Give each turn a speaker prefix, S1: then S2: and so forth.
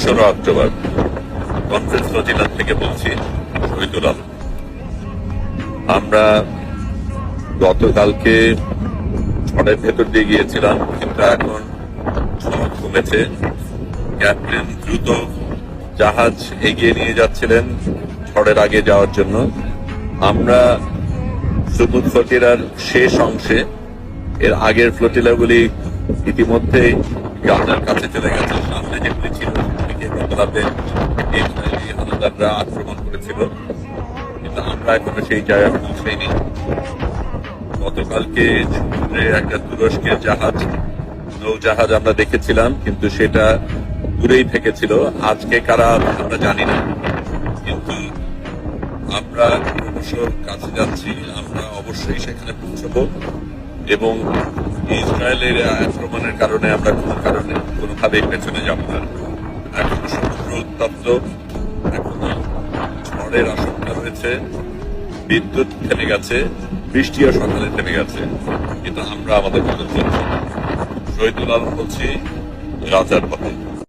S1: 2রা October conference ফজিলাত থেকে বলছি শহীদুল আলম। আমরা গতকালকে ঝড়ের ভেতর দিয়ে গিয়েছিলাম, কিন্তু এখন ঝড় কমেছে। ক্যাপ্টেন দ্রুত জাহাজ এগিয়ে নিয়ে যাচ্ছিলেন ঝড়ের আগে যাওয়ার জন্য। আমরা সুবুদ ফটিরার শেষ অংশে, এর আগের ফ্লোটিলাগুলি ইতিমধ্যেই গাজার কাছে চলে গেছে। সামনে যেগুলি ছিল সেগুলিকে গতরাতে ইসরায়েলি হানাদাররা আক্রমণ করেছিল, কিন্তু আমরা এখনো সেই জায়গায় পৌঁছাইনি। গতকালকে সমুদ্রে একটা তুরস্কের নৌজাহাজ আমরা দেখেছিলাম, কিন্তু সেটা দূরেই থেকেছিল। আজকে কারা আমরা জানি না, কিন্তু আমরা ক্রমশ কাছে যাচ্ছি। আমরা অবশ্যই সেখানে পৌঁছবো এবং ইসরায়েলের আক্রমণের কারণে আমরা কোনোভাবেই পেছনে যাব না। এখনো সমুদ্র উত্তপ্ত, এখনো ঝড়ের আশঙ্কা রয়েছে, বিদ্যুৎ থেমে গেছে, বৃষ্টিও সকালে থেমে গেছে, কিন্তু আমরা আমাদের মতো চলছি। শহীদুল আলম বলছি, রাজার পথে।